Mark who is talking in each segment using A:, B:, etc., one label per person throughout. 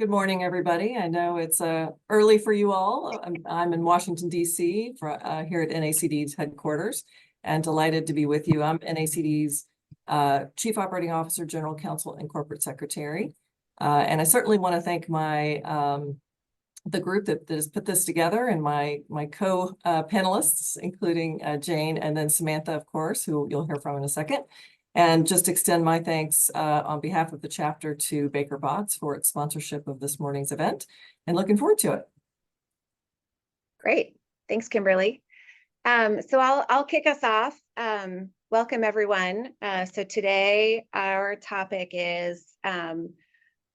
A: Good morning, everybody. I know it's early for you all. I'm in Washington, D.C. Here at NACD's headquarters, and delighted to be with you. I'm NACD's Chief Operating Officer, General Counsel, and Corporate Secretary. And I certainly want to thank the group that has put this together, and my co-panelists, including Jane and then Samantha, of course, who you'll hear from in a second. And just extend my thanks on behalf of the chapter to Baker Botts for its sponsorship of this morning's event, and looking forward to it.
B: Great. Thanks, Kimberly. So I'll kick us off. Welcome, everyone. So today our topic is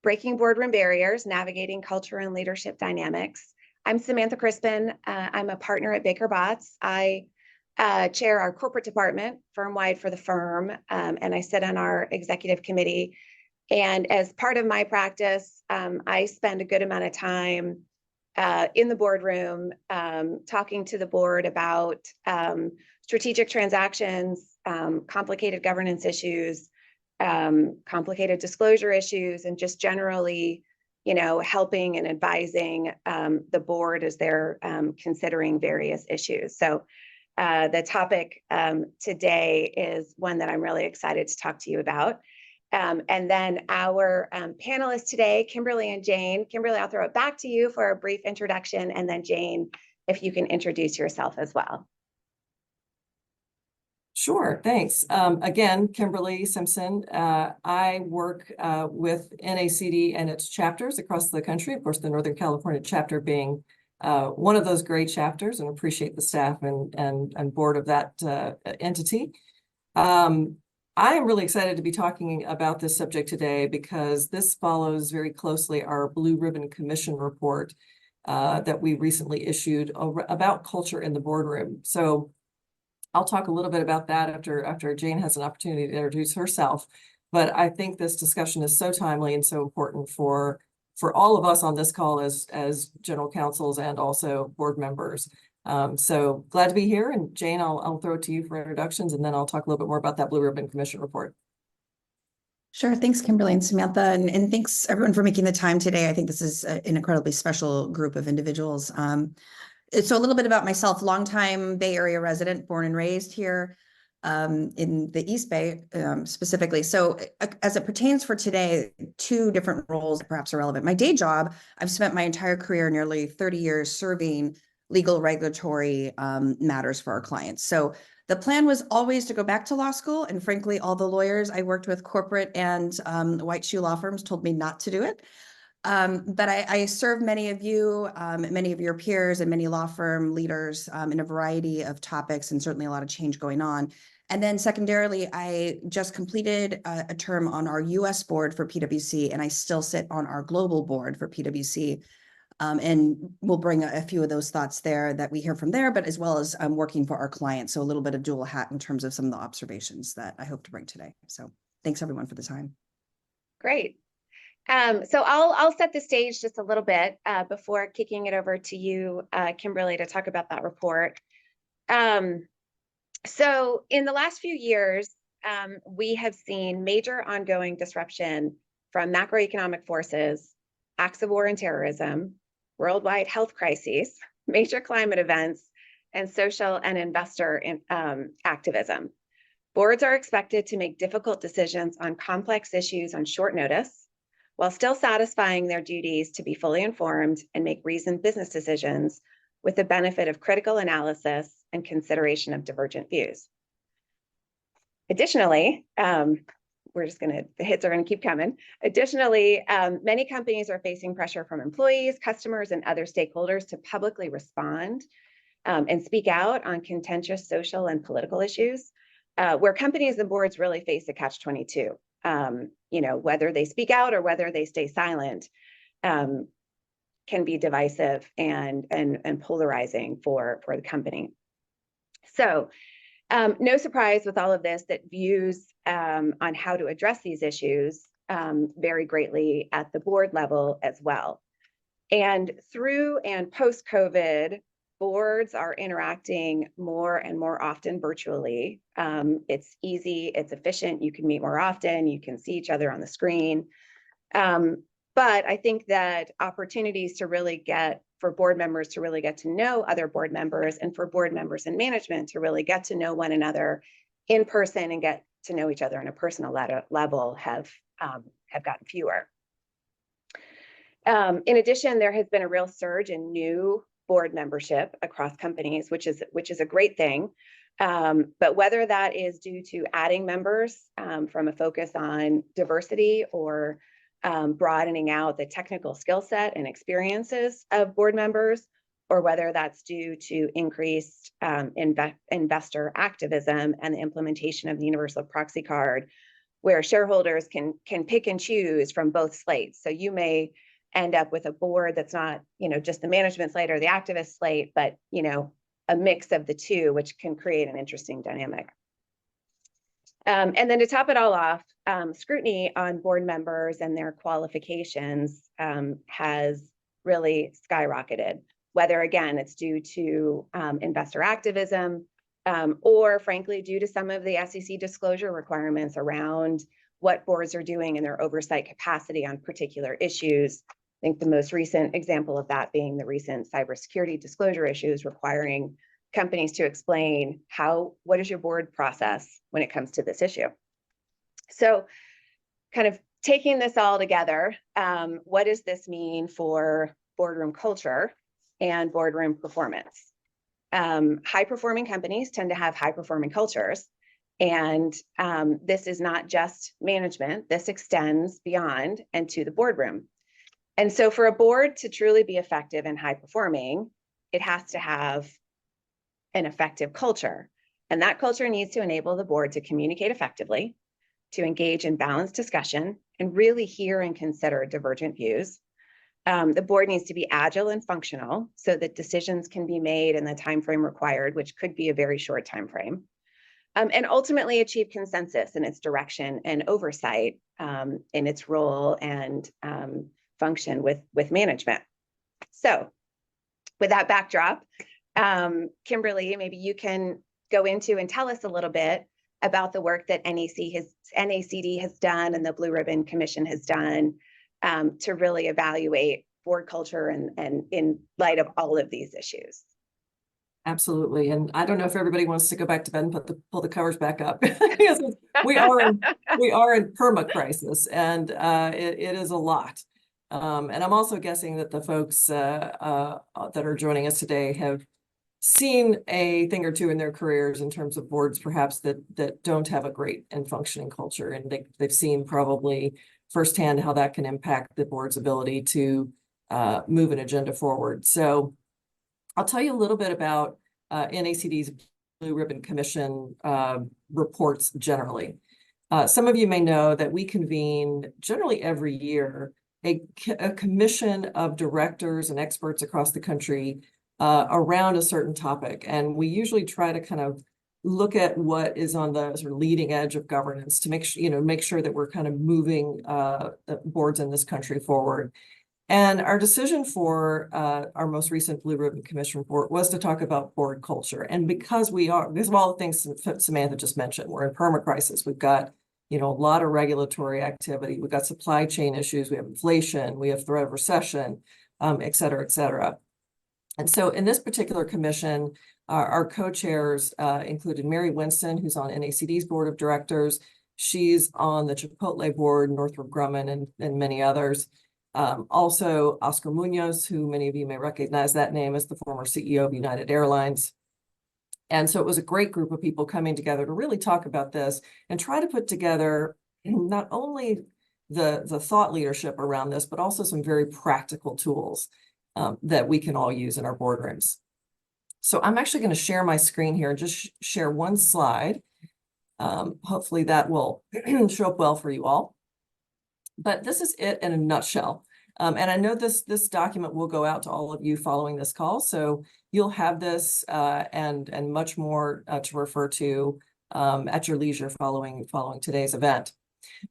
B: breaking boardroom barriers, navigating culture and leadership dynamics. I'm Samantha Crispin. I'm a partner at Baker Botts. I chair our corporate department firm-wide for the firm, and I sit on our executive committee. And as part of my practice, I spend a good amount of time in the boardroom talking to the board about strategic transactions, complicated governance issues, complicated disclosure issues, and just generally, helping and advising the board as they're considering various issues. So the topic today is one that I'm really excited to talk to you about. And then our panelists today, Kimberly and Jane. Kimberly, I'll throw it back to you for a brief introduction, and then Jane, if you can introduce yourself as well.
A: Sure, thanks. Again, Kimberly Simpson. I work with NACD and its chapters across the country, of course, the Northern California chapter being one of those great chapters, and appreciate the staff and board of that entity. I am really excited to be talking about this subject today because this follows very closely our Blue Ribbon Commission report that we recently issued about culture in the boardroom. So I'll talk a little bit about that after Jane has an opportunity to introduce herself. But I think this discussion is so timely and so important for all of us on this call as general counsels and also board members. So glad to be here. And Jane, I'll throw it to you for introductions, and then I'll talk a little bit more about that Blue Ribbon Commission report.
C: Sure. Thanks, Kimberly and Samantha. And thanks everyone for making the time today. I think this is an incredibly special group of individuals. So a little bit about myself, longtime Bay Area resident, born and raised here in the East Bay specifically. So as it pertains for today, two different roles that perhaps are relevant. My day job, I've spent my entire career, nearly 30 years, serving legal regulatory matters for our clients. So the plan was always to go back to law school. And frankly, all the lawyers I worked with, corporate and white shoe law firms, told me not to do it. But I serve many of you, many of your peers, and many law firm leaders in a variety of topics, and certainly a lot of change going on. And then secondarily, I just completed a term on our US board for PwC, and I still sit on our global board for PwC. And we'll bring a few of those thoughts there that we hear from there, but as well as working for our clients. So a little bit of dual hat in terms of some of the observations that I hope to bring today. So thanks everyone for the time.
B: Great. So I'll set the stage just a little bit before kicking it over to you, Kimberly, to talk about that report. So in the last few years, we have seen major ongoing disruption from macroeconomic forces, acts of war and terrorism, worldwide health crises, major climate events, and social and investor activism. Boards are expected to make difficult decisions on complex issues on short notice, while still satisfying their duties to be fully informed and make reasoned business decisions with the benefit of critical analysis and consideration of divergent views. Additionally, the hits are gonna keep coming. Additionally, many companies are facing pressure from employees, customers, and other stakeholders to publicly respond and speak out on contentious social and political issues, where companies and boards really face a catch-22. Whether they speak out or whether they stay silent can be divisive and polarizing for the company. So no surprise with all of this that views on how to address these issues vary greatly at the board level as well. And through and post-COVID, boards are interacting more and more often virtually. It's easy, it's efficient, you can meet more often, you can see each other on the screen. But I think that opportunities to really for board members to really get to know other board members, and for board members and management to really get to know one another in person and get to know each other on a personal level have gotten fewer. In addition, there has been a real surge in new board membership across companies, which is a great thing. But whether that is due to adding members from a focus on diversity, or broadening out the technical skill set and experiences of board members, or whether that's due to increased investor activism and the implementation of the universal proxy card, where shareholders can pick and choose from both slates. So you may end up with a board that's not, just the management slate or the activist slate, but, a mix of the two, which can create an interesting dynamic. And then to top it all off, scrutiny on board members and their qualifications has really skyrocketed, whether, again, it's due to investor activism, or frankly, due to some of the SEC disclosure requirements around what boards are doing in their oversight capacity on particular issues. I think the most recent example of that being the recent cybersecurity disclosure issues requiring companies to explain what is your board process when it comes to this issue. So kind of taking this all together, what does this mean for boardroom culture and boardroom performance? High-performing companies tend to have high-performing cultures, and this is not just management. This extends beyond and to the boardroom. And so for a board to truly be effective and high-performing, it has to have an effective culture. And that culture needs to enable the board to communicate effectively, to engage in balanced discussion, and really hear and consider divergent views. The board needs to be agile and functional so that decisions can be made in the time frame required, which could be a very short time frame, and ultimately achieve consensus in its direction and oversight in its role and function with management. So with that backdrop, Kimberly, maybe you can go into and tell us a little bit about the work that NACD has done and the Blue Ribbon Commission has done to really evaluate board culture and in light of all of these issues.
A: Absolutely. And I don't know if everybody wants to go back to bed and pull the covers back up. Because we are in perma crisis, and it is a lot. And I'm also guessing that the folks that are joining us today have seen a thing or two in their careers in terms of boards perhaps that don't have a great and functioning culture, and they've seen probably firsthand how that can impact the board's ability to move an agenda forward. So I'll tell you a little bit about NACD's Blue Ribbon Commission reports generally. Some of you may know that we convene generally every year a commission of directors and experts across the country around a certain topic. And we usually try to kind of look at what is on the sort of leading edge of governance to make sure that we're kind of moving boards in this country forward. And our decision for our most recent Blue Ribbon Commission report was to talk about board culture. And because of all the things Samantha just mentioned, we're in perma crisis. We've got a lot of regulatory activity. We've got supply chain issues. We have inflation. We have threat of recession, et cetera, et cetera. And so in this particular commission, our co-chairs included Mary Winston, who's on NACD's board of directors. She's on the Chipotle board, Northrop Grumman, and many others. Also, Oscar Munoz, who many of you may recognize that name as the former CEO of United Airlines. And so it was a great group of people coming together to really talk about this and try to put together not only the thought leadership around this, but also some very practical tools that we can all use in our boardrooms. So I'm actually going to share my screen here and just share one slide. Hopefully that will show up well for you all. But this is it in a nutshell. And I know this document will go out to all of you following this call. So you'll have this and much more to refer to at your leisure following today's event.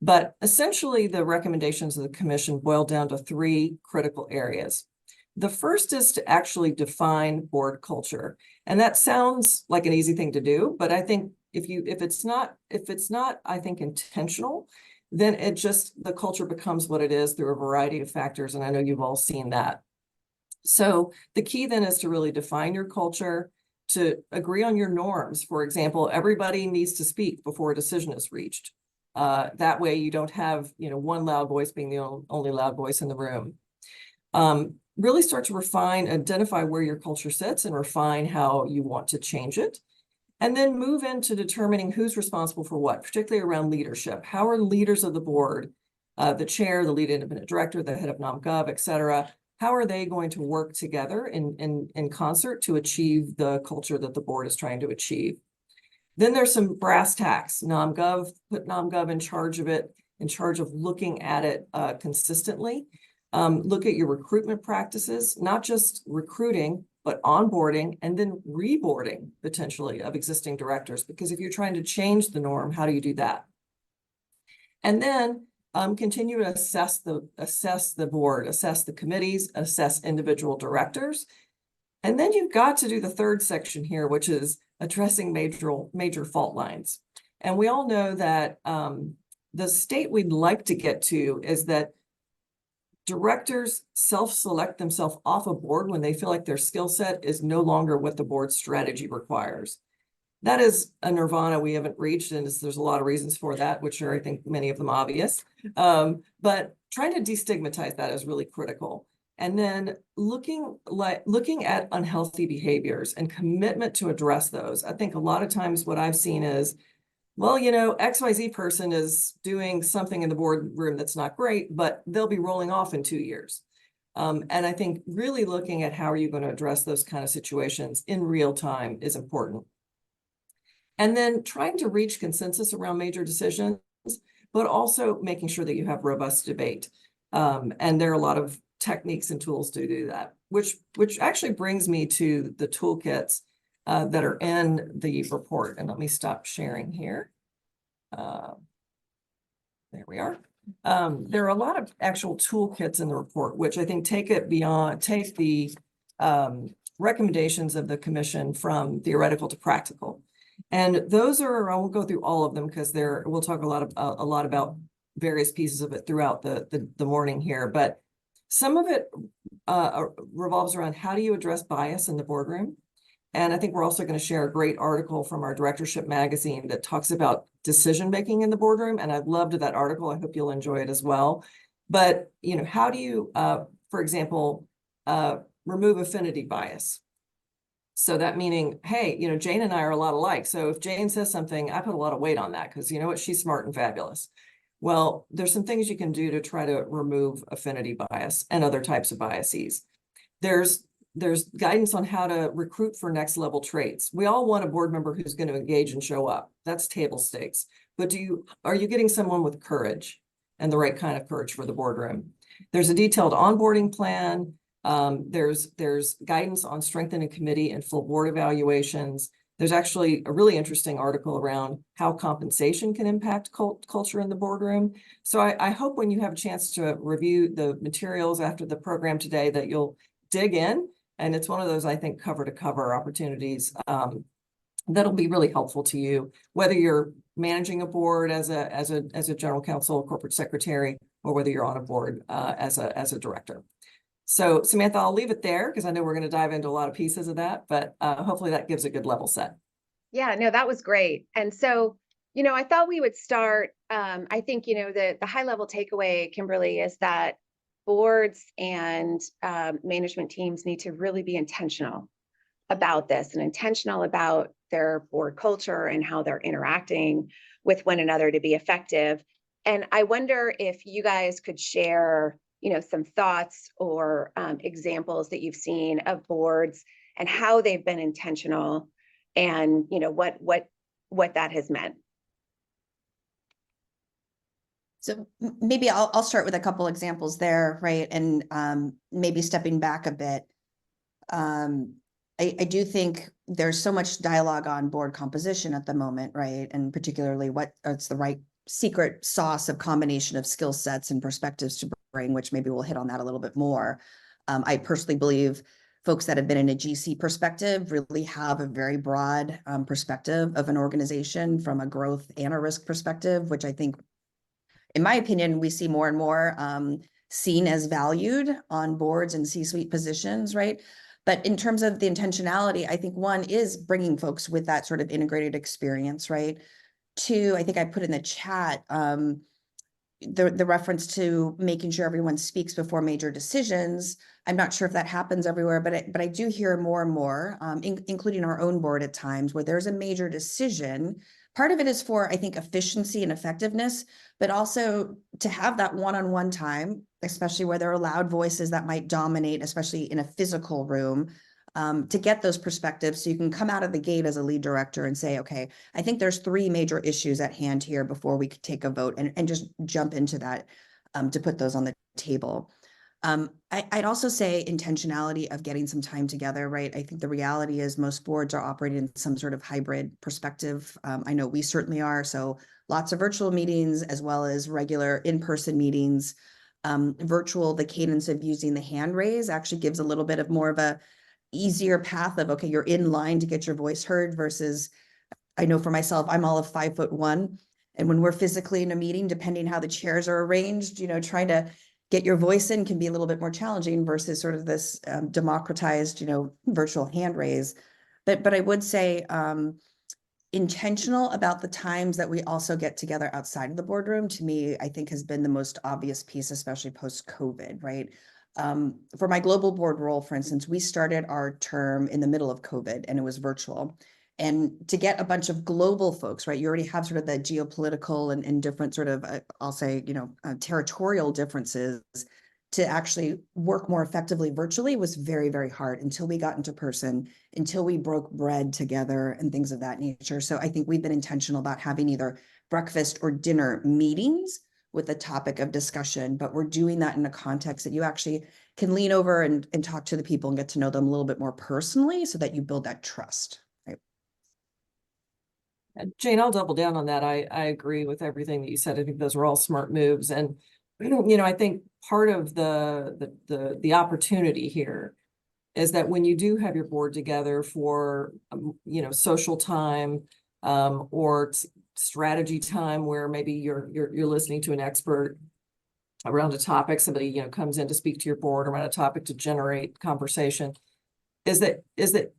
A: But essentially, the recommendations of the commission boil down to three critical areas. The first is to actually define board culture. And that sounds like an easy thing to do, but I think if it's not, I think, intentional, then the culture becomes what it is through a variety of factors. And I know you've all seen that. So the key then is to really define your culture, to agree on your norms. For example, everybody needs to speak before a decision is reached. That way you don't have, one loud voice being the only loud voice in the room. Really start to refine, identify where your culture sits and refine how you want to change it. And then move into determining who's responsible for what, particularly around leadership. How are leaders of the board, the chair, the lead independent director, the head of NomGov, et cetera, how are they going to work together in concert to achieve the culture that the board is trying to achieve? Then there's some brass tacks. NomGov, put NomGov in charge of it, in charge of looking at it consistently. Look at your recruitment practices, not just recruiting, but onboarding and then reboarding potentially of existing directors. Because if you're trying to change the norm, how do you do that? And then continue to assess the board, assess the committees, assess individual directors. And then you've got to do the third section here, which is addressing major fault lines. And we all know that the state we'd like to get to is that directors self-select themselves off a board when they feel like their skill set is no longer what the board's strategy requires. That is a nirvana we haven't reached, and there's a lot of reasons for that, which are, I think, many of them obvious. But trying to destigmatize that is really critical. And then looking at unhealthy behaviors and commitment to address those. I think a lot of times what I've seen is, well, XYZ person is doing something in the boardroom that's not great, but they'll be rolling off in 2 years. And I think really looking at how are you going to address those kind of situations in real time is important. And then trying to reach consensus around major decisions, but also making sure that you have robust debate. And there are a lot of techniques and tools to do that, which actually brings me to the toolkits that are in the report. And let me stop sharing here. There we are. There are a lot of actual toolkits in the report, which I think take the recommendations of the commission from theoretical to practical. And those are, I won't go through all of them because we'll talk a lot about various pieces of it throughout the morning here, but some of it revolves around how do you address bias in the boardroom? And I think we're also going to share a great article from our directorship magazine that talks about decision-making in the boardroom. And I loved that article. I hope you'll enjoy it as well. But, how do you, for example, remove affinity bias? So that meaning, hey, Jane and I are a lot alike. So if Jane says something, I put a lot of weight on that because you know what, she's smart and fabulous. Well, there's some things you can do to try to remove affinity bias and other types of biases. There's guidance on how to recruit for next level traits. We all want a board member who's going to engage and show up. That's table stakes. But are you getting someone with courage and the right kind of courage for the boardroom? There's a detailed onboarding plan. There's guidance on strengthening committee and full board evaluations. There's actually a really interesting article around how compensation can impact culture in the boardroom. So I hope when you have a chance to review the materials after the program today that you'll dig in. And it's one of those, I think, cover to cover opportunities that'll be really helpful to you, whether you're managing a board as a general counsel, corporate secretary, or whether you're on a board as a director. So Samantha, I'll leave it there because I know we're going to dive into a lot of pieces of that, but hopefully that gives a good level set.
B: Yeah, no, that was great. And so, I thought we would start, I think, the high level takeaway, Kimberly, is that boards and management teams need to really be intentional about this and intentional about their board culture and how they're interacting with one another to be effective. And I wonder if you guys could share some thoughts or examples that you've seen of boards and how they've been intentional and, what that has meant.
C: So maybe I'll start with a couple examples there, right? And maybe stepping back a bit. I do think there's so much dialogue on board composition at the moment, right? And particularly what's the right secret sauce of combination of skill sets and perspectives to bring, which maybe we'll hit on that a little bit more. I personally believe folks that have been in a GC perspective really have a very broad perspective of an organization from a growth and a risk perspective, which I think in my opinion, we see more and more seen as valued on boards and C-suite positions, right? But in terms of the intentionality, I think one is bringing folks with that sort of integrated experience, right? Two, I think I put in the chat, the reference to making sure everyone speaks before major decisions. I'm not sure if that happens everywhere, but I do hear more and more, including our own board at times, where there's a major decision. Part of it is for, I think, efficiency and effectiveness, but also to have that one-on-one time, especially where there are loud voices that might dominate, especially in a physical room, to get those perspectives so you can come out of the gate as a lead director and say, okay, I think there's 3 major issues at hand here before we could take a vote, and just jump into that to put those on the table. I'd also say intentionality of getting some time together, right? I think the reality is most boards are operating in some sort of hybrid perspective. I know we certainly are. So lots of virtual meetings as well as regular in-person meetings. Virtual, the cadence of using the hand raise actually gives a little bit of more of a easier path of, okay, you're in line to get your voice heard versus, I know for myself, I'm all of 5'1". And when we're physically in a meeting, depending how the chairs are arranged, trying to get your voice in can be a little bit more challenging versus sort of this democratized, virtual hand raise. But I would say intentional about the times that we also get together outside of the boardroom, to me, I think has been the most obvious piece, especially post-COVID, right? For my global board role, for instance, we started our term in the middle of COVID and it was virtual. And to get a bunch of global folks, right, you already have sort of the geopolitical and different sort of, I'll say, territorial differences, to actually work more effectively virtually was very, very hard until we got into person, until we broke bread together and things of that nature. So I think we've been intentional about having either breakfast or dinner meetings with the topic of discussion, but we're doing that in a context that you actually can lean over and talk to the people and get to know them a little bit more personally so that you build that trust.
A: Jane, I'll double down on that. I agree with everything that you said. I think those are all smart moves. And, I think part of the opportunity here is that when you do have your board together for, social time or strategy time, where maybe you're listening to an expert around a topic, somebody, comes in to speak to your board around a topic to generate conversation, is that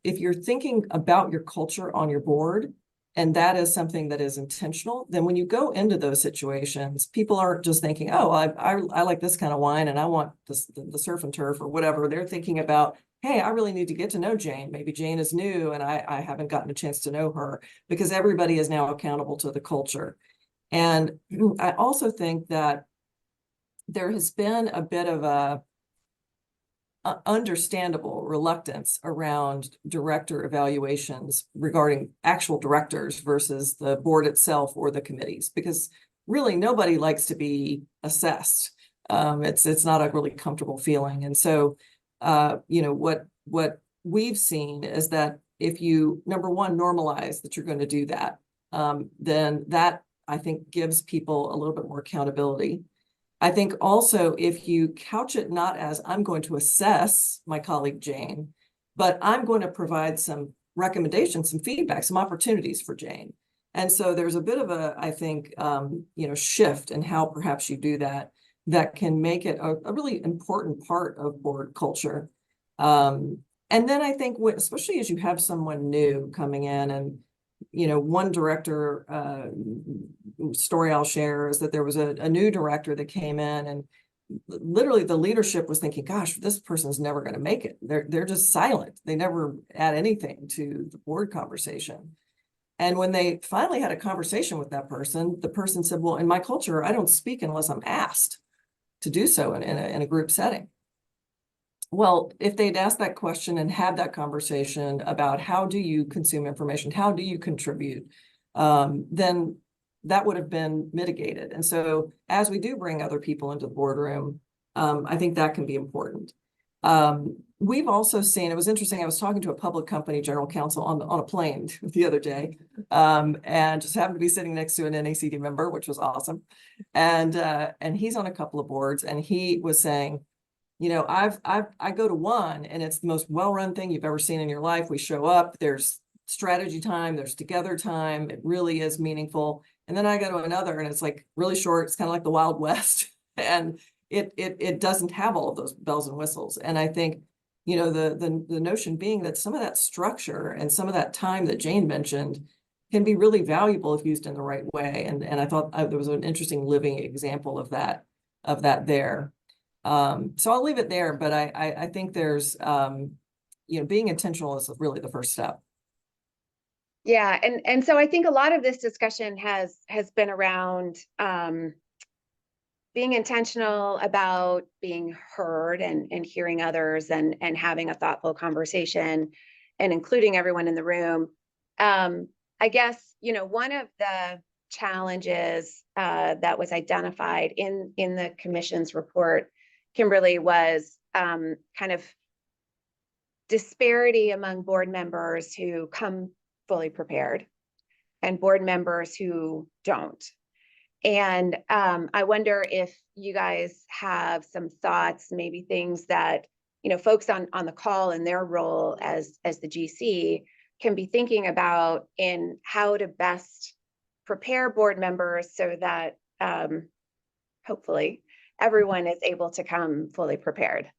A: if you're thinking about your culture on your board, and that is something that is intentional, then when you go into those situations, people aren't just thinking, oh, I like this kind of wine and I want the surf and turf or whatever. They're thinking about, hey, I really need to get to know Jane. Maybe Jane is new and I haven't gotten a chance to know her, because everybody is now accountable to the culture. And I also think that there has been a bit of a understandable reluctance around director evaluations regarding actual directors versus the board itself or the committees, because really nobody likes to be assessed. It's not a really comfortable feeling. And so, what we've seen is that if you, number one, normalize that you're going to do that, then that, I think, gives people a little bit more accountability. I think also if you couch it not as I'm going to assess my colleague Jane, but I'm going to provide some recommendations, some feedback, some opportunities for Jane. And so there's a bit of a, I think, shift in how perhaps you do that, that can make it a really important part of board culture. And then I think, especially as you have someone new coming in, and one director story I'll share is that there was a new director that came in, and literally the leadership was thinking, gosh, this person's never going to make it. They're just silent. They never add anything to the board conversation. And when they finally had a conversation with that person, the person said, well, in my culture, I don't speak unless I'm asked to do so in a group setting. Well, if they'd asked that question and had that conversation about how do you consume information, how do you contribute, then that would have been mitigated. And so as we do bring other people into the boardroom, I think that can be important. We've also seen, it was interesting, I was talking to a public company general counsel on a plane the other day, and just happened to be sitting next to an NACD member, which was awesome. And he's on a couple of boards, and he was saying, I go to one and it's the most well-run thing you've ever seen in your life. We show up, there's strategy time, there's together time. It really is meaningful. And then I go to another and it's like really short. It's kind of like the Wild West. And it doesn't have all of those bells and whistles. And I think, you know, the notion being that some of that structure and some of that time that Jane mentioned can be really valuable if used in the right way. And I thought there was an interesting living example of that there. So I'll leave it there, but I think there's, you know, being intentional is really the first step.
B: Yeah, and so I think a lot of this discussion has been around being intentional about being heard and hearing others and having a thoughtful conversation and including everyone in the room. I guess, you know, one of the challenges that was identified in the commission's report, Kimberly, was kind of disparity among board members who come fully prepared and board members who don't. And I wonder if you guys have some thoughts, maybe things that, you know, folks on the call in their role as the GC can be thinking about in how to best prepare board members so that hopefully everyone is able to come fully prepared.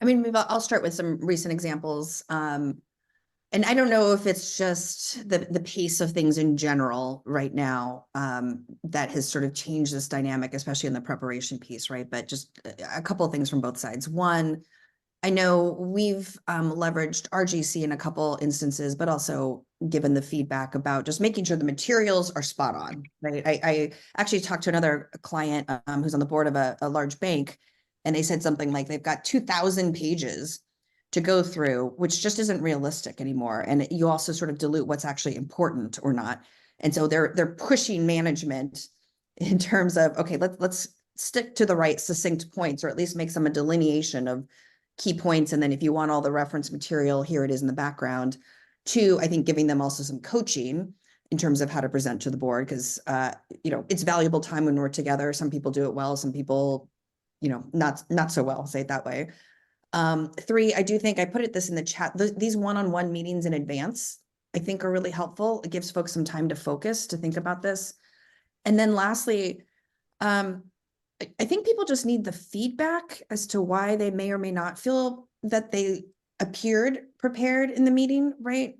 C: I mean, maybe I'll start with some recent examples. And I don't know if it's just the pace of things in general right now that has sort of changed this dynamic, especially in the preparation piece, right? But just a couple of things from both sides. One, I know we've leveraged RGC in a couple instances, but also given the feedback about just making sure the materials are spot on, right? I actually talked to another client who's on the board of a large bank, and they said something like they've got 2,000 pages to go through, which just isn't realistic anymore. And you also sort of dilute what's actually important or not. And so they're pushing management in terms of, okay, let's stick to the right succinct points, or at least make some a delineation of key points. And then if you want all the reference material, here it is in the background. Two, I think giving them also some coaching in terms of how to present to the board, because you know, it's valuable time when we're together. Some people do it well, some people, you know, not so well, say it that way. Three, I do think I put this in the chat. These one-on-one meetings in advance, I think, are really helpful. It gives folks some time to focus, to think about this. And then lastly, I think people just need the feedback as to why they may or may not feel that they appeared prepared in the meeting, right?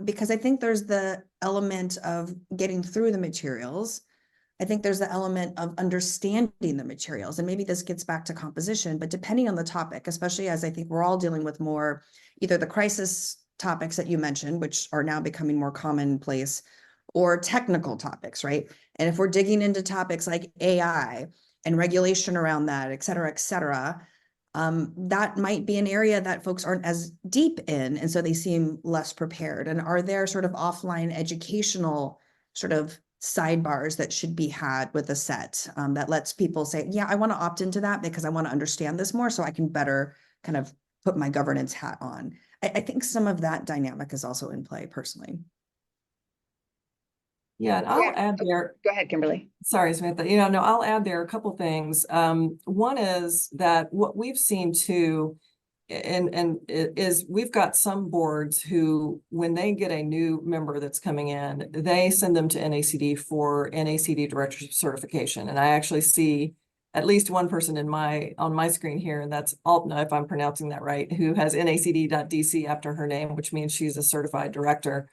C: Because I think there's the element of getting through the materials. I think there's the element of understanding the materials, and maybe this gets back to composition, but depending on the topic, especially as I think we're all dealing with more, either the crisis topics that you mentioned, which are now becoming more commonplace, or technical topics, right? And if we're digging into topics like AI and regulation around that, et cetera, that might be an area that folks aren't as deep in, and so they seem less prepared. And are there sort of offline educational sort of sidebars that should be had with a set that lets people say, yeah, I want to opt into that because I want to understand this more so I can better kind of put my governance hat on. I think some of that dynamic is also in play personally.
A: Yeah, and I'll add there.
B: Go ahead, Kimberly.
A: Sorry, Samantha. You know, no, I'll add there a couple things. One is that what we've seen too, and is we've got some boards who, when they get a new member that's coming in, they send them to NACD for NACD directorship certification. And I actually see at least one person on my screen here, and that's Altna, if I'm pronouncing that right, who has NACD.DC after her name, which means she's a certified director.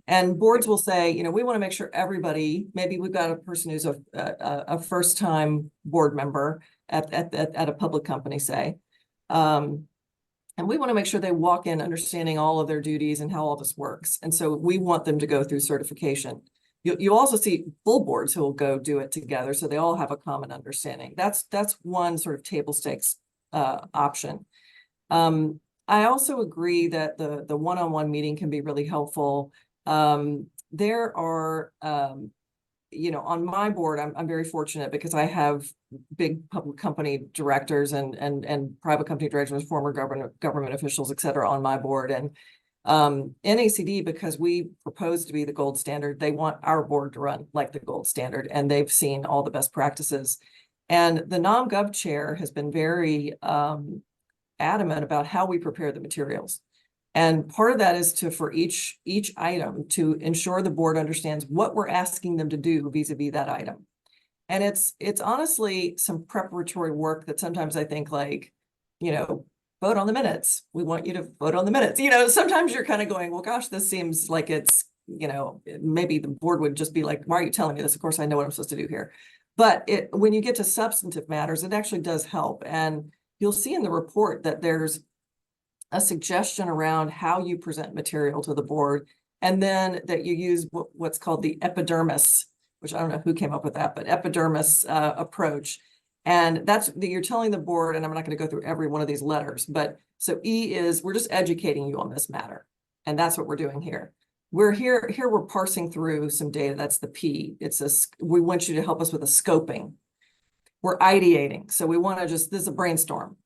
A: And boards will say, you know, we want to make sure everybody, maybe we've got a person who's a first-time board member at a public company, say, and we want to make sure they walk in understanding all of their duties and how all this works. And so we want them to go through certification. You also see full boards who will go do it together, so they all have a common understanding. That's one sort of table stakes option. I also agree that the one-on-one meeting can be really helpful. There are, you know, on my board, I'm very fortunate because I have big public company directors and private company directors, former government officials, et cetera, on my board. And NACD, because we propose to be the gold standard, they want our board to run like the gold standard, and they've seen all the best practices. And the NomGov chair has been very adamant about how we prepare the materials. And part of that is for each item to ensure the board understands what we're asking them to do vis-a-vis that item. And it's honestly some preparatory work that sometimes I think like, vote on the minutes. We want you to vote on the minutes. Sometimes you're kind of going, well, gosh, this seems like it's, maybe the board would just be like, why are you telling me this? Of course, I know what I'm supposed to do here. But when you get to substantive matters, it actually does help. And you'll see in the report that there's a suggestion around how you present material to the board, and then that you use what's called the epidermis, which I don't know who came up with that, but epidermis approach. And that's that you're telling the board, and I'm not going to go through every one of these letters, but so E is we're just educating you on this matter. And that's what we're doing here. We're here we're parsing through some data. That's the P. We want you to help us with a scoping. We're ideating. So we want to this is a brainstorm.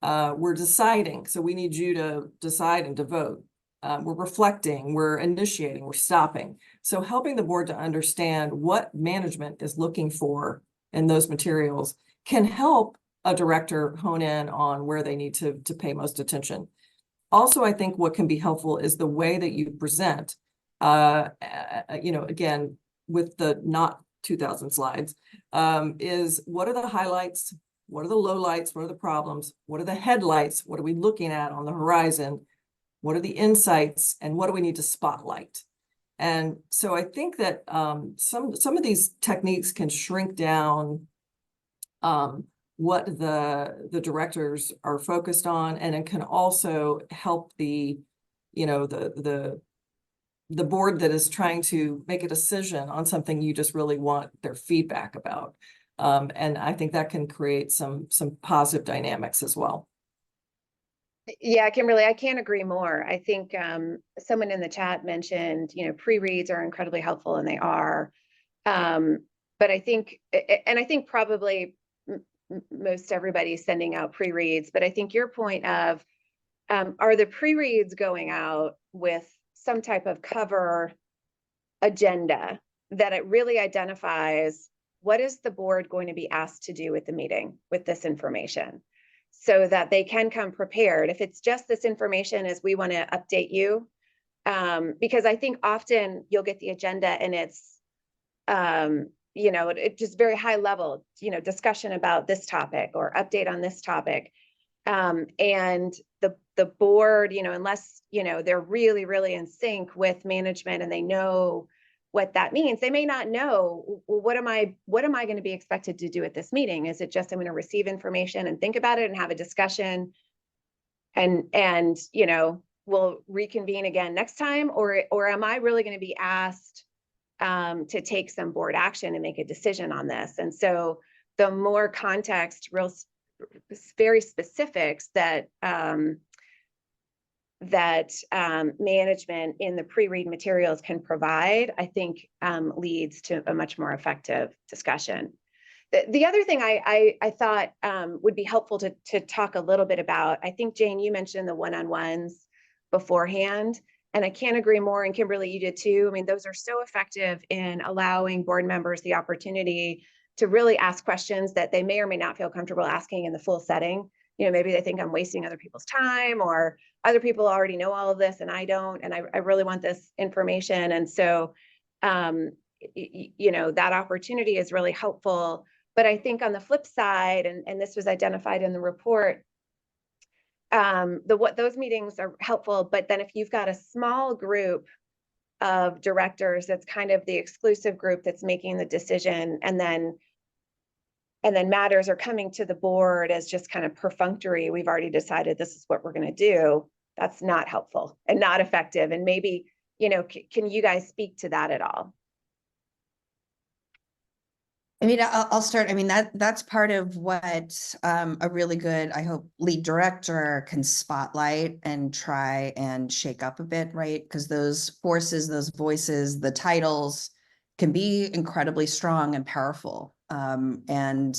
A: We're deciding. So we need you to decide and to vote. We're reflecting, we're initiating, we're stopping. So helping the board to understand what management is looking for in those materials can help a director hone in on where they need to pay most attention. Also, I think what can be helpful is the way that you present, again, with the not 2000 slides, is what are the highlights? What are the lowlights? What are the problems? What are the headlights? What are we looking at on the horizon? What are the insights? And what do we need to spotlight? And so I think that some of these techniques can shrink down what the directors are focused on, and it can also help the board that is trying to make a decision on something you just really want their feedback about. And I think that can create some positive dynamics as well.
B: Yeah, Kimberly, I can't agree more. I think someone in the chat mentioned, pre-reads are incredibly helpful, and they are. But I think probably most everybody's sending out pre-reads, but I think your point of, are the pre-reads going out with some type of cover agenda that it really identifies what is the board going to be asked to do at the meeting with this information, so that they can come prepared. If it's just this information is we want to update you, because I think often you'll get the agenda and it's, it's just very high level, discussion about this topic or update on this topic. And the board, unless, they're really, really in sync with management and they know what that means, they may not know, well, what am I going to be expected to do at this meeting? Is it just I'm going to receive information and think about it and have a discussion and we'll reconvene again next time, or am I really going to be asked to take some board action and make a decision on this? And so the more context, very specifics that management in the pre-read materials can provide, I think leads to a much more effective discussion. The other thing I thought would be helpful to talk a little bit about, I think, Jane, you mentioned the one-on-ones beforehand, and I can't agree more, and Kimberly, you did too. I mean, those are so effective in allowing board members the opportunity to really ask questions that they may or may not feel comfortable asking in the full setting. Maybe they think I'm wasting other people's time, or other people already know all of this and I don't, and I really want this information. And so, that opportunity is really helpful. But I think on the flip side, and this was identified in the report, those meetings are helpful, but then if you've got a small group of directors, that's kind of the exclusive group that's making the decision, and then matters are coming to the board as just kind of perfunctory, we've already decided this is what we're going to do, that's not helpful and not effective. And maybe, can you guys speak to that at all?
C: I mean, I'll start. I mean, that's part of what a really good, I hope, lead director can spotlight and try and shake up a bit, right? Because those forces, those voices, the titles can be incredibly strong and powerful. And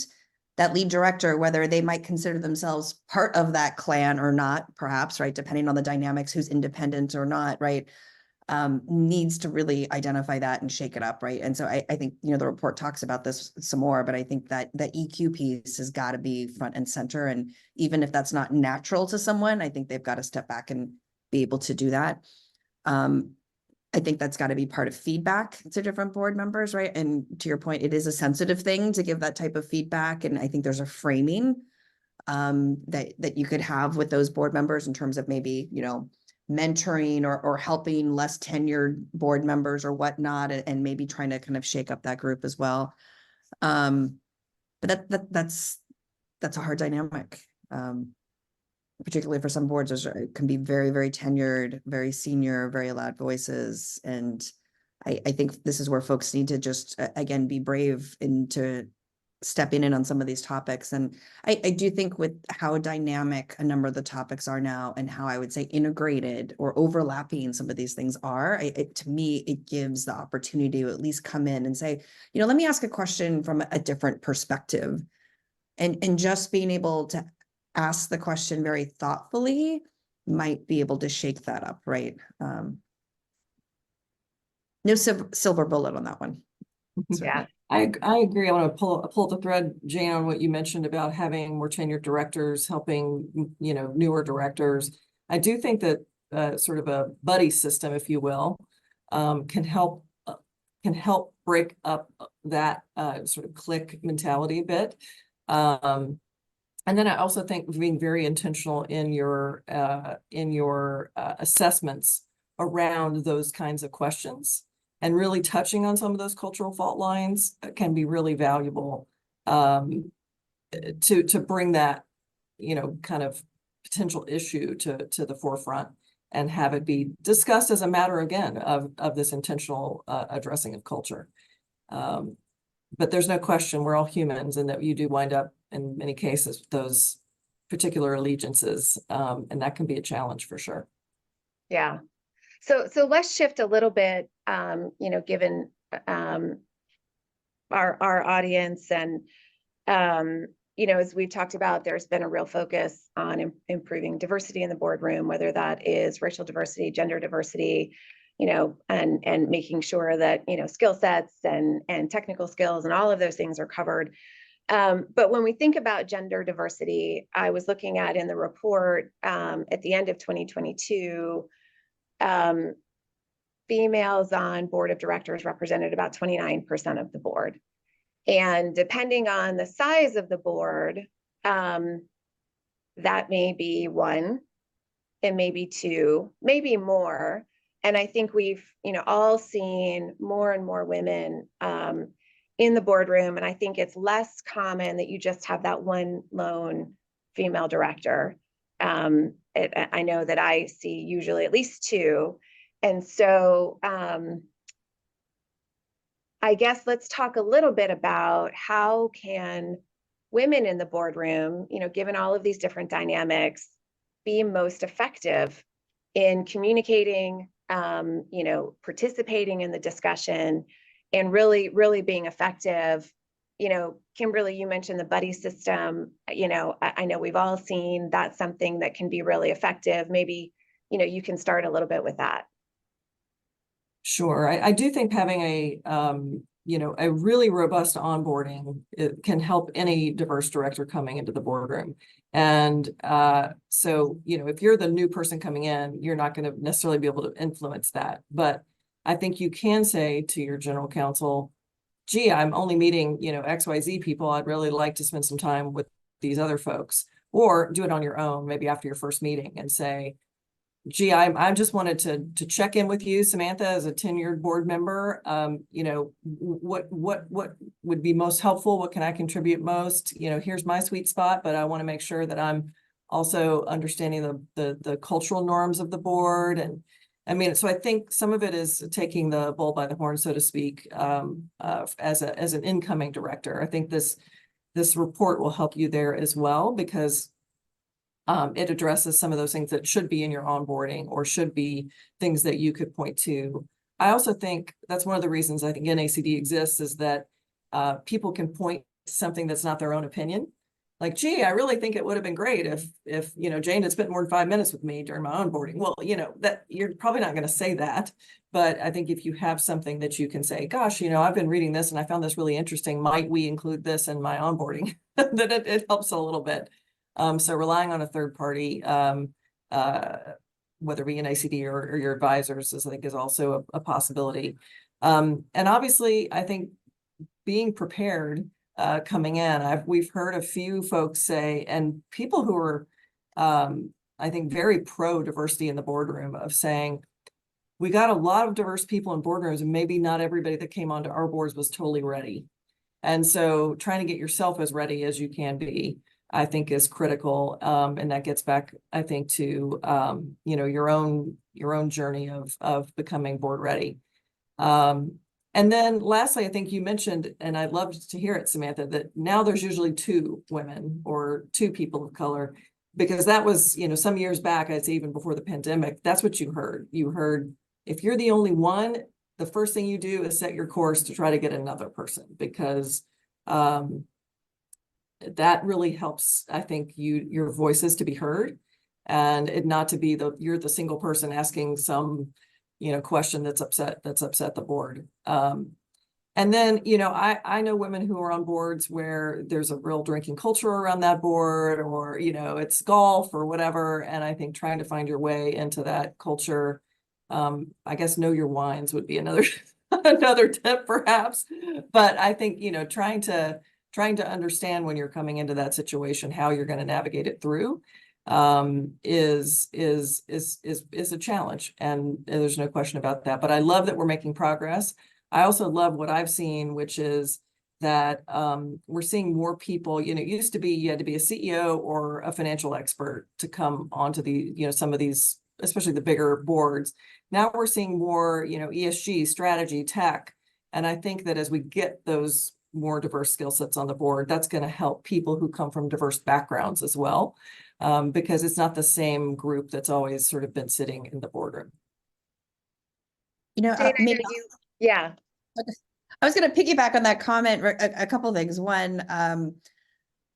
C: that lead director, whether they might consider themselves part of that clan or not, perhaps, right, depending on the dynamics, who's independent or not, right, needs to really identify that and shake it up, right? And so I think, the report talks about this some more, but I think that the EQ piece has got to be front and center. And even if that's not natural to someone, I think they've got to step back and be able to do that. I think that's got to be part of feedback to different board members, right? And to your point, it is a sensitive thing to give that type of feedback. And I think there's a framing that you could have with those board members in terms of maybe, you know, mentoring or helping less tenured board members or whatnot, and maybe trying to kind of shake up that group as well. But that's a hard dynamic. Particularly for some boards, it can be very, very tenured, very senior, very loud voices. And I think this is where folks need to just, again, be brave into stepping in on some of these topics. And I do think with how dynamic a number of the topics are now and how I would say integrated or overlapping some of these things are, to me, it gives the opportunity to at least come in and say, you know, let me ask a question from a different perspective. And just being able to ask the question very thoughtfully might be able to shake that up, right? No silver bullet on that one.
B: Yeah.
A: I agree. I want to pull the thread, Jane, on what you mentioned about having more tenured directors helping, you know, newer directors. I do think that sort of a buddy system, if you will, can help break up that sort of clique mentality a bit. And then I also think being very intentional in your assessments around those kinds of questions and really touching on some of those cultural fault lines can be really valuable to bring that, you know, kind of potential issue to the forefront and have it be discussed as a matter, again, of this intentional addressing of culture. But there's no question we're all humans and that you do wind up in many cases with those particular allegiances, and that can be a challenge for sure.
B: Yeah. So let's shift a little bit, you know, given our audience and, you know, as we've talked about, there's been a real focus on improving diversity in the boardroom, whether that is racial diversity, gender diversity, you know, and making sure that, you know, skill sets and technical skills and all of those things are covered. But when we think about gender diversity, I was looking at in the report at the end of 2022, females on board of directors represented about 29% of the board. And depending on the size of the board, that may be one, it may be two, maybe more. And I think we've, you know, all seen more and more women in the boardroom. And I think it's less common that you just have that one lone female director. I know that I see usually at least two. And so I guess let's talk a little bit about how can women in the boardroom, you know, given all of these different dynamics, be most effective in communicating, you know, participating in the discussion and really being effective. You know, Kimberly, you mentioned the buddy system. You know, I know we've all seen that's something that can be really effective. Maybe, you know, you can start a little bit with that.
A: Sure. I do think having a, you know, a really robust onboarding, it can help any diverse director coming into the boardroom. And so, you know, if you're the new person coming in, you're not going to necessarily be able to influence that. But I think you can say to your general counsel, gee, I'm only meeting, you know, XYZ people. I'd really like to spend some time with these other folks, or do it on your own, maybe after your first meeting, and say, gee, I just wanted to check in with you, Samantha, as a tenured board member. You know, what would be most helpful? What can I contribute most? You know, here's my sweet spot, but I want to make sure that I'm also understanding the cultural norms of the board. And I mean, so I think some of it is taking the bull by the horn, so to speak, as an incoming director. I think this report will help you there as well, because it addresses some of those things that should be in your onboarding or should be things that you could point to. I also think that's one of the reasons I think NACD exists, is that people can point to something that's not their own opinion. Like, gee, I really think it would have been great if you know, Jane had spent more than 5 minutes with me during my onboarding. Well, you know, that you're probably not going to say that, but I think if you have something that you can say, gosh, you know, I've been reading this and I found this really interesting. Might we include this in my onboarding? Then it helps a little bit. So relying on a third party whether it be NACD or your advisors, I think is also a possibility. And obviously, I think being prepared coming in, we've heard a few folks say, and people who are, I think, very pro diversity in the boardroom, of saying, we got a lot of diverse people in boardrooms, and maybe not everybody that came onto our boards was totally ready. And so trying to get yourself as ready as you can be, I think, is critical. And that gets back, I think, to you know, your own journey of becoming board ready. And then lastly, I think you mentioned, and I'd love to hear it, Samantha, that now there's usually 2 women or 2 people of color, because that was, you know, some years back, I'd say even before the pandemic, that's what you heard. You heard, if you're the only one, the first thing you do is set your course to try to get another person, because that really helps, I think, your voices to be heard, and it not to be you're the single person asking some, you know, question that's upset the board. And then, you know, I know women who are on boards where there's a real drinking culture around that board, or, you know, it's golf or whatever. And I think trying to find your way into that culture, I guess know your wines would be another another tip perhaps. But I think, you know, trying to understand when you're coming into that situation, how you're going to navigate it through is a challenge, and there's no question about that. But I love that we're making progress. I also love what I've seen, which is that we're seeing more people. You know, it used to be you had to be a CEO or a financial expert to come onto the, you know, some of these, especially the bigger boards. Now we're seeing more, you know, ESG, strategy, tech. And I think that as we get those more diverse skill sets on the board, that's going to help people who come from diverse backgrounds as well, because it's not the same group that's always sort of been sitting in the boardroom.
C: You know,
B: Dana,
C: maybe
B: yeah.
C: I was going to piggyback on that comment. A couple of things. One,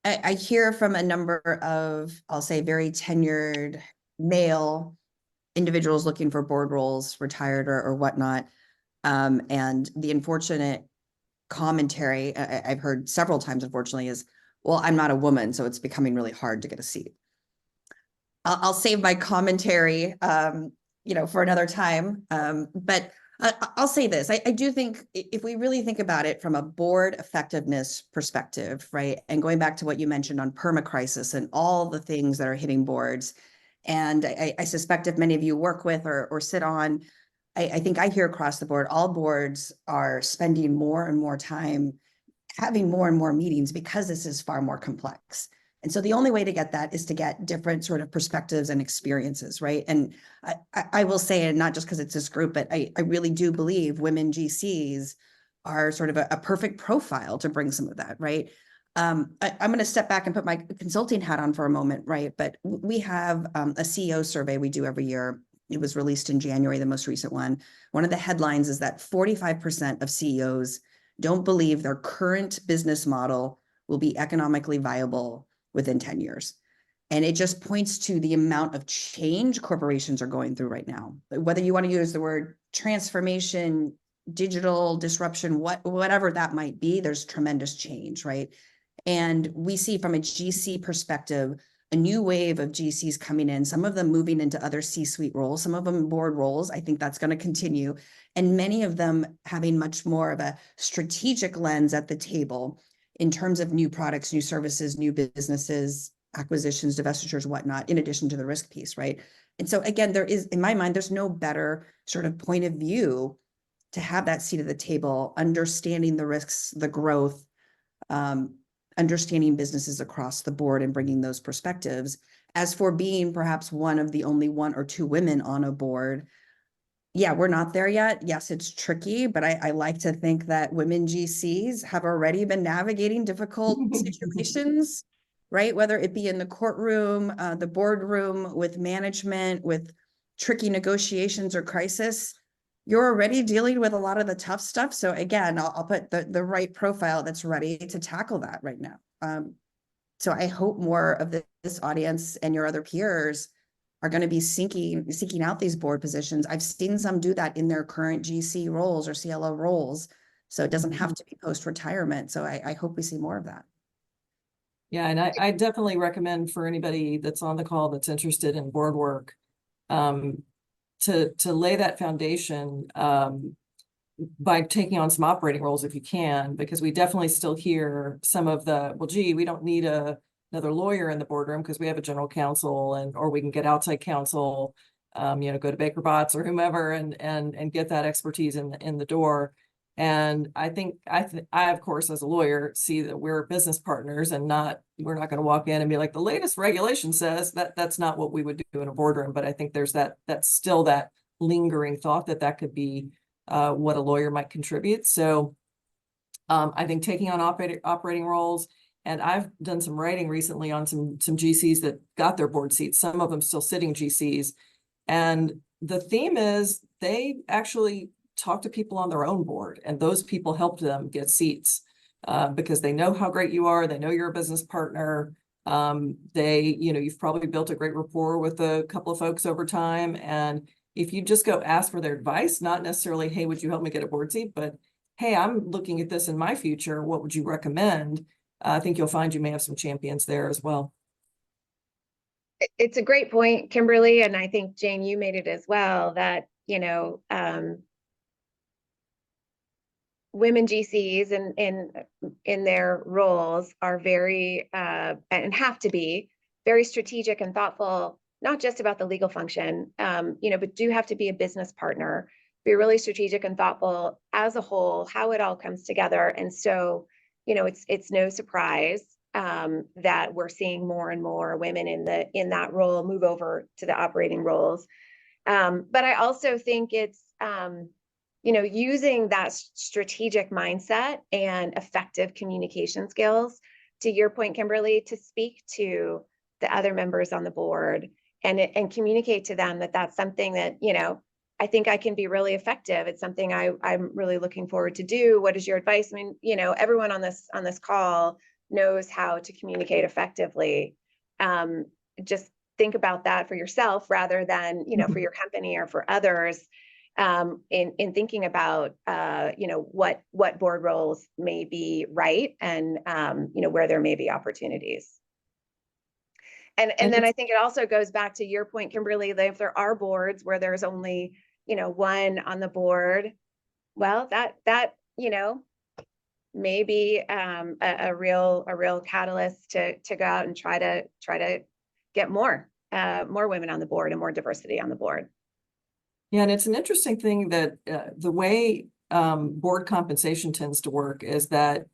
C: I hear from a number of, I'll say, very tenured male individuals looking for board roles, retired or whatnot. And the unfortunate commentary I've heard several times, unfortunately, is, well, I'm not a woman, so it's becoming really hard to get a seat. I'll save my commentary, you know, for another time. But I'll say this. I do think if we really think about it from a board effectiveness perspective, right? And going back to what you mentioned on permacrisis and all the things that are hitting boards. And I suspect if many of you work with or sit on, I think I hear across the board, all boards are spending more and more time having more and more meetings because this is far more complex. And so the only way to get that is to get different sort of perspectives and experiences, right? And I will say, and not just because it's this group, but I really do believe women GCs are sort of a perfect profile to bring some of that, right? I'm going to step back and put my consulting hat on for a moment, right? But we have a CEO survey we do every year. It was released in January, the most recent one. One of the headlines is that 45% of CEOs don't believe their current business model will be economically viable within 10 years. And it just points to the amount of change corporations are going through right now. Whether you want to use the word transformation, digital disruption, whatever that might be, there's tremendous change, right? And we see from a GC perspective, a new wave of GCs coming in, some of them moving into other C-suite roles, some of them board roles. I think that's going to continue. And many of them having much more of a strategic lens at the table in terms of new products, new services, new businesses, acquisitions, divestitures, whatnot, in addition to the risk piece, right? And so again, there is, in my mind, there's no better sort of point of view to have that seat at the table, understanding the risks, the growth, understanding businesses across the board and bringing those perspectives. As for being perhaps one of the only 1 or 2 women on a board, yeah, we're not there yet. Yes, it's tricky, but I like to think that women GCs have already been navigating difficult situations, right? Whether it be in the courtroom, the boardroom, with management, with tricky negotiations or crisis, you're already dealing with a lot of the tough stuff. So again, I'll put the right profile that's ready to tackle that right now. So I hope more of this audience and your other peers are going to be seeking out these board positions. I've seen some do that in their current GC roles or CLO roles. So it doesn't have to be post-retirement. So I hope we see more of that.
A: Yeah, and I definitely recommend for anybody that's on the call that's interested in board work, to lay that foundation, by taking on some operating roles if you can, because we definitely still hear some of the, well, gee, we don't need another lawyer in the boardroom because we have a general counsel, or we can get outside counsel, go to Baker Botts or whomever and get that expertise in the door. And I think I, of course, as a lawyer, see that we're business partners and we're not going to walk in and be like, the latest regulation says that's not what we would do in a boardroom. But I think there's that's still that lingering thought that could be what a lawyer might contribute. So I think taking on operating roles, and I've done some writing recently on some GCs that got their board seats, some of them still sitting GCs. And the theme is they actually talk to people on their own board, and those people help them get seats because they know how great you are. They know you're a business partner. You've probably built a great rapport with a couple of folks over time. And if you just go ask for their advice, not necessarily, hey, would you help me get a board seat? But hey, I'm looking at this in my future. What would you recommend? I think you'll find you may have some champions there as well.
B: It's a great point, Kimberly. And I think, Jane, you made it as well, that, women GCs in their roles are very, and have to be very strategic and thoughtful, not just about the legal function, but do have to be a business partner, be really strategic and thoughtful as a whole, how it all comes together. And so, it's no surprise that we're seeing more and more women in that role move over to the operating roles. But I also think it's, using that strategic mindset and effective communication skills, to your point, Kimberly, to speak to the other members on the board and communicate to them that that's something that, I think I can be really effective. It's something I'm really looking forward to do. What is your advice? I mean, everyone on this call knows how to communicate effectively. Just think about that for yourself rather than, for your company or for others, in thinking about, what board roles may be right and, where there may be opportunities. And then I think it also goes back to your point, Kimberly, that if there are boards where there's only, one on the board, well, that may be a real catalyst to go out and try to get more women on the board and more diversity on the board.
A: Yeah, and it's an interesting thing that the way board compensation tends to work is that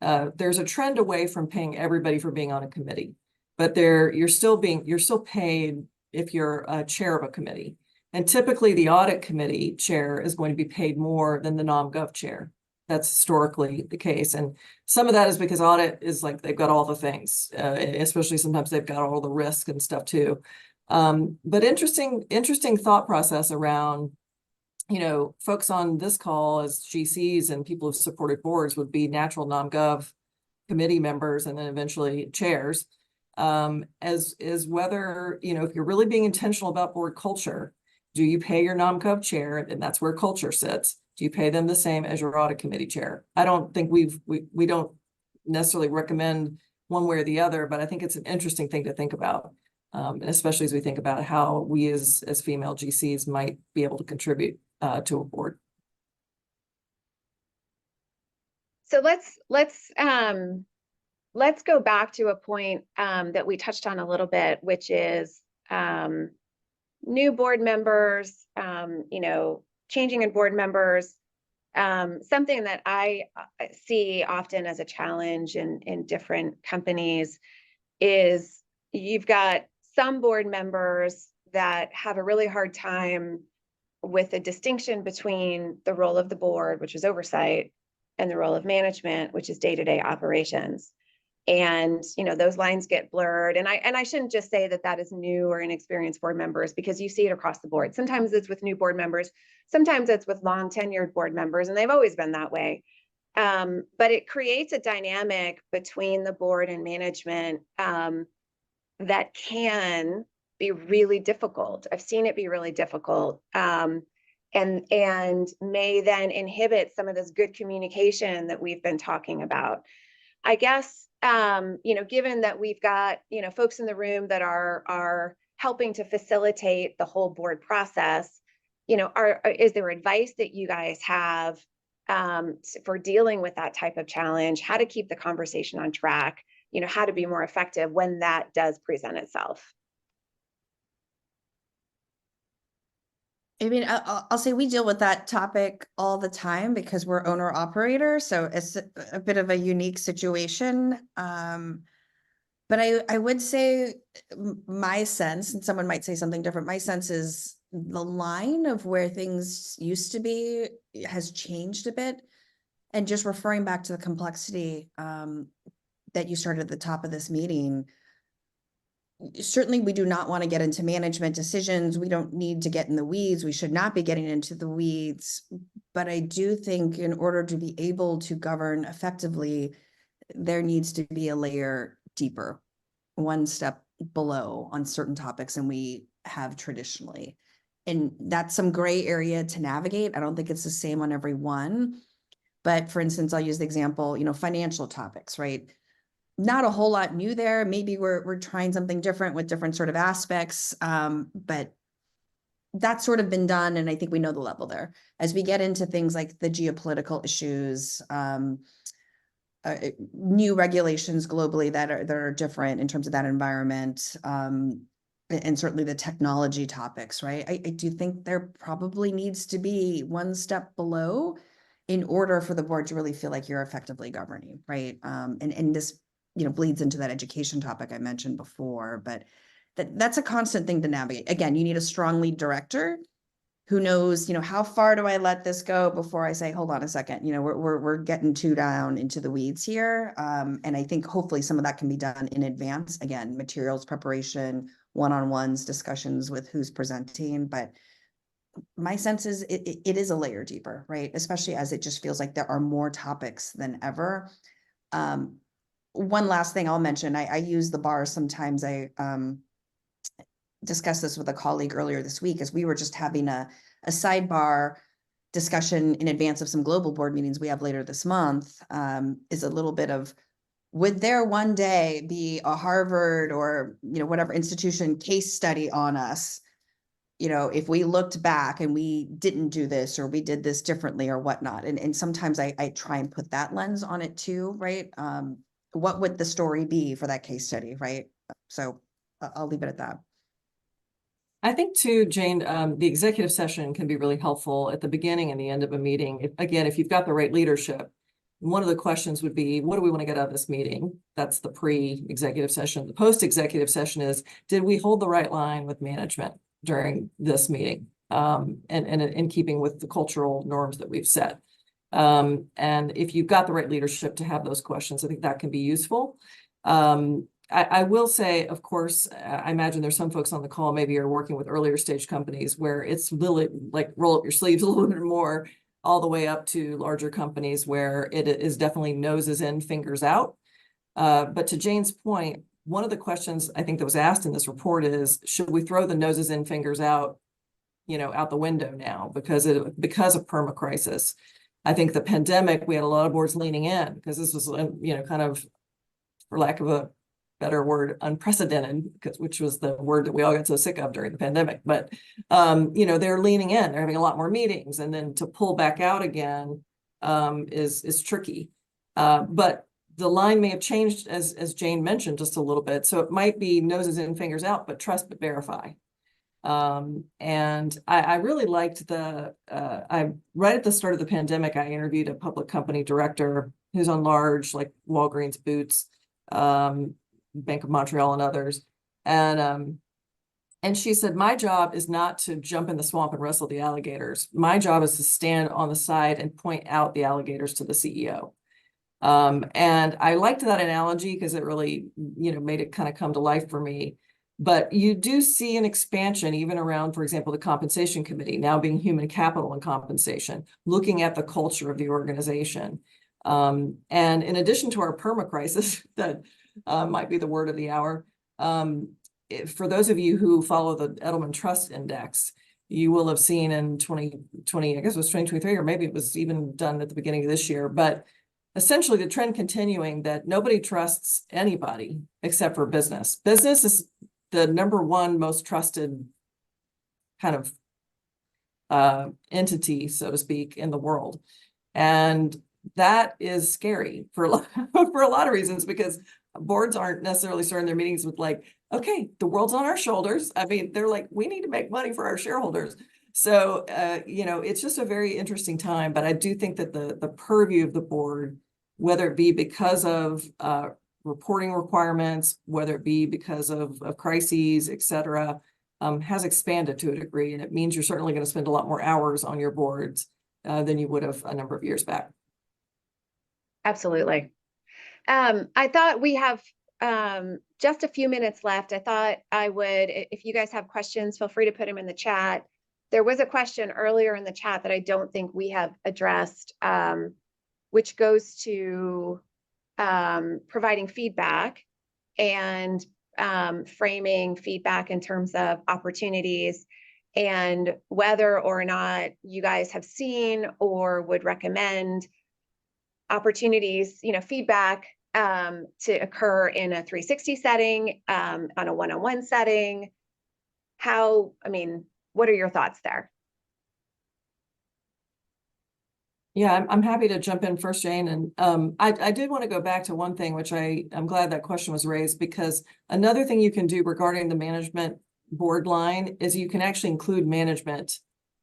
A: there's a trend away from paying everybody for being on a committee, but you're still paid if you're a chair of a committee. And typically the audit committee chair is going to be paid more than the nom-gov chair. That's historically the case. And some of that is because audit is like, they've got all the things, especially sometimes they've got all the risk and stuff too. But interesting thought process around, folks on this call as GCs and people who've supported boards would be natural nom-gov committee members and then eventually chairs, as whether, if you're really being intentional about board culture, do you pay your nom-gov chair? And that's where culture sits. Do you pay them the same as your audit committee chair? I don't think we don't necessarily recommend one way or the other, but I think it's an interesting thing to think about. Especially as we think about how we as female GCs might be able to contribute to a board.
B: So let's go back to a point that we touched on a little bit, which is new board members, changing in board members. Something that I see often as a challenge in different companies is you've got some board members that have a really hard time with the distinction between the role of the board, which is oversight, and the role of management, which is day-to-day operations. And, those lines get blurred. And I shouldn't just say that is new or inexperienced board members, because you see it across the board. Sometimes it's with new board members, sometimes it's with long tenured board members, and they've always been that way. But it creates a dynamic between the board and management that can be really difficult. I've seen it be really difficult, and may then inhibit some of this good communication that we've been talking about. I guess, given that we've got, folks in the room that helping to facilitate the whole board process, you know, is there advice that you guys have for dealing with that type of challenge, how to keep the conversation on track, you know, how to be more effective when that does present itself?
C: I mean, I'll say we deal with that topic all the time because we're owner operator, so it's a bit of a unique situation. But I would say my sense, and someone might say something different, my sense is the line of where things used to be has changed a bit. And just referring back to the complexity that you started at the top of this meeting, certainly we do not want to get into management decisions. We don't need to get in the weeds. We should not be getting into the weeds. But I do think in order to be able to govern effectively, there needs to be a layer deeper, one step below on certain topics than we have traditionally. And that's some gray area to navigate. I don't think it's the same on every one. But for instance, I'll use the example, you know, financial topics, right? Not a whole lot new there. Maybe we're trying something different with different sort of aspects, but that's sort of been done, and I think we know the level there. As we get into things like the geopolitical issues, new regulations globally that are different in terms of that environment, and certainly the technology topics, right? I do think there probably needs to be one step below in order for the board to really feel like you're effectively governing, right? And this, you know, bleeds into that education topic I mentioned before, but that's a constant thing to navigate. Again, you need a strong lead director who knows, you know, how far do I let this go before I say, hold on a second, you know, we're getting too down into the weeds here. And I think hopefully some of that can be done in advance. Again, materials preparation, one-on-ones, discussions with who's presenting, but my sense is it is a layer deeper, right? Especially as it just feels like there are more topics than ever. One last thing I'll mention, I use the bar sometimes. I discussed this with a colleague earlier this week as we were just having a sidebar discussion in advance of some global board meetings we have later this month, is a little bit of, would there one day be a Harvard or, you know, whatever institution case study on us, you know, if we looked back and we didn't do this or we did this differently or whatnot. And sometimes I try and put that lens on it too, right? What would the story be for that case study, right? So I'll leave it at that.
A: I think too, Jane, the executive session can be really helpful at the beginning and the end of a meeting. If you've got the right leadership, one of the questions would be, what do we want to get out of this meeting? That's the pre-executive session. The post-executive session is, did we hold the right line with management during this meeting? And in keeping with the cultural norms that we've set. And if you've got the right leadership to have those questions, I think that can be useful. I will say, of course, I imagine there's some folks on the call, maybe you're working with earlier stage companies where it's really like roll up your sleeves a little bit more, all the way up to larger companies where it is definitely noses in, fingers out. But to Jane's point, one of the questions I think that was asked in this report is, should we throw the noses in, fingers out, you know, out the window now because of perma crisis? I think the pandemic, we had a lot of boards leaning in because this was, you know, kind of, for lack of a better word, unprecedented, which was the word that we all got so sick of during the pandemic. But, you know, they're leaning in, they're having a lot more meetings, and then to pull back out again is tricky. But the line may have changed, as Jane mentioned, just a little bit. So it might be noses in, fingers out, but trust but verify. And I really liked right at the start of the pandemic, I interviewed a public company director who's on large, like Walgreens, Boots, Bank of Montreal and others. And she said, my job is not to jump in the swamp and wrestle the alligators. My job is to stand on the side and point out the alligators to the CEO. And I liked that analogy because it really, you know, made it kind of come to life for me. But you do see an expansion even around, for example, the compensation committee now being human capital and compensation, looking at the culture of the organization. And in addition to our perma crisis, that might be the word of the hour, for those of you who follow the Edelman Trust Index, you will have seen in 2020, I guess it was 2023, or maybe it was even done at the beginning of this year, but essentially the trend continuing that nobody trusts anybody except for business. Business is the number one most trusted kind of entity, so to speak, in the world. And that is scary for a lot, for a lot of reasons, because boards aren't necessarily starting their meetings with like, okay, the world's on our shoulders. I mean, they're like, we need to make money for our shareholders. So, you know, it's just a very interesting time, but I do think that the purview of the board, whether it be because of reporting requirements, whether it be because of crises, et cetera, has expanded to a degree. And it means you're certainly going to spend a lot more hours on your boards than you would have a number of years back.
B: Absolutely. I thought we have just a few minutes left. I thought I would, if you guys have questions, feel free to put them in the chat. There was a question earlier in the chat that I don't think we have addressed, which goes to providing feedback and framing feedback in terms of opportunities, and whether or not you guys have seen or would recommend opportunities, you know, feedback to occur in a 360 setting, on a one-on-one setting. How, I mean, what are your thoughts there?
A: Yeah, I'm happy to jump in first, Jane. And I did want to go back to one thing, which I'm glad that question was raised, because another thing you can do regarding the management board line is you can actually include management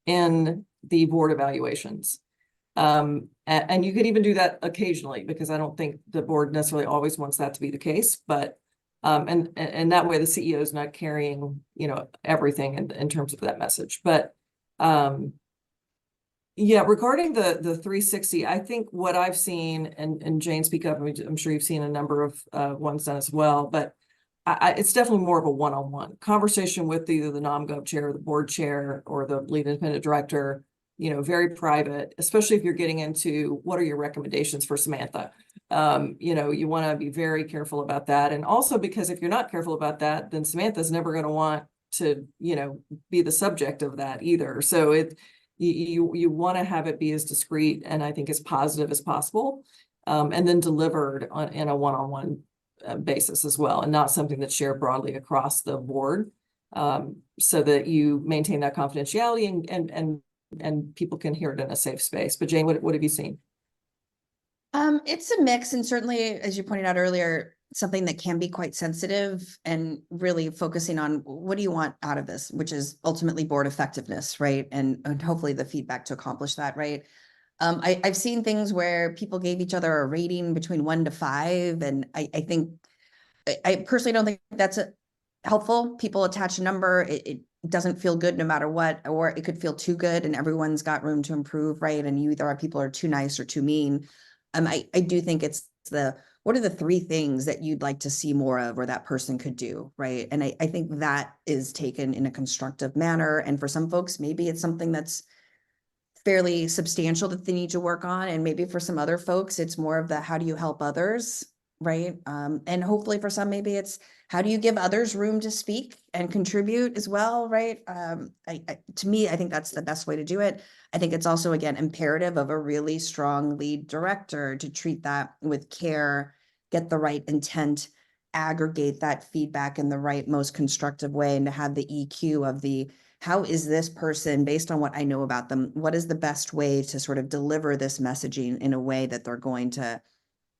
A: in the board evaluations. And you could even do that occasionally, because I don't think the board necessarily always wants that to be the case, but and that way the CEO is not carrying, you know, everything in terms of that message. But yeah, regarding the 360, I think what I've seen, and Jane, speak up, I'm sure you've seen a number of ones done as well, but it's definitely more of a one-on-one conversation with either the nom-gov chair, or the board chair, or the lead independent director, you know, very private, especially if you're getting into what are your recommendations for Samantha. You know, you want to be very careful about that. And also because if you're not careful about that, then Samantha's never going to want to, you know, be the subject of that either. So you want to have it be as discreet and I think as positive as possible, and then delivered in a one-on-one basis as well, and not something that's shared broadly across the board, so that you maintain that confidentiality and people can hear it in a safe space. But Jane, what have you seen?
C: It's a mix, and certainly, as you pointed out earlier, something that can be quite sensitive, and really focusing on what do you want out of this, which is ultimately board effectiveness, right? And hopefully the feedback to accomplish that, right? I've seen things where people gave each other a rating between 1 to 5, and I think I personally don't think that's helpful. People attach a number. It doesn't feel good no matter what, or it could feel too good and everyone's got room to improve, right? And you either have people are too nice or too mean. I do think it's what are the 3 things that you'd like to see more of, or that person could do, right? And I think that is taken in a constructive manner. And for some folks, maybe it's something that's fairly substantial that they need to work on. And maybe for some other folks, it's more of the, how do you help others, right? And hopefully for some, maybe it's, how do you give others room to speak and contribute as well, right? To me, I think that's the best way to do it. I think it's also, again, imperative of a really strong lead director to treat that with care, get the right intent, aggregate that feedback in the right, most constructive way, and to have the EQ of the, how is this person, based on what I know about them, what is the best way to sort of deliver this messaging in a way that they're going to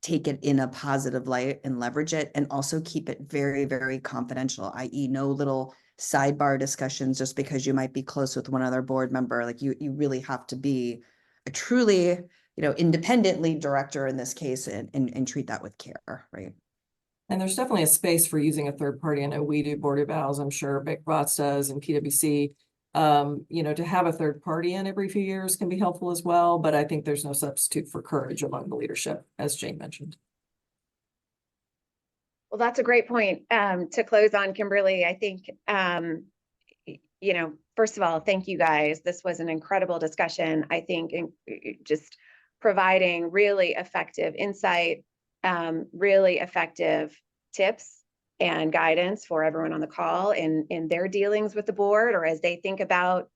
C: take it in a positive light and leverage it, and also keep it very, very confidential, i.e. no little sidebar discussions just because you might be close with one other board member. Like you really have to be a truly, you know, independent lead director in this case, and treat that with care, right?
A: And there's definitely a space for using a third party. I know we do board evals, I'm sure Big Bots does, and PwC. You know, to have a third party in every few years can be helpful as well, but I think there's no substitute for courage among the leadership, as Jane mentioned.
B: Well, that's a great point to close on, Kimberly. I think, you know, first of all, thank you guys. This was an incredible discussion. I think just providing really effective insight, really effective tips and guidance for everyone on the call in their dealings with the board, or as they think about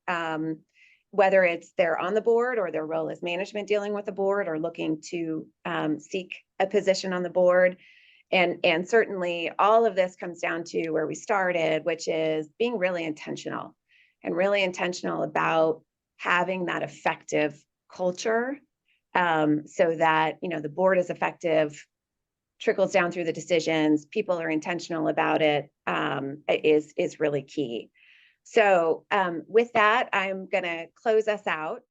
B: whether it's they're on the board or their role as management dealing with the board, or looking to seek a position on the board. And certainly all of this comes down to where we started, which is being really intentional about having that effective culture, so that, you know, the board is effective, trickles down through the decisions, people are intentional about it, is really key. So with that, I'm going to close us out.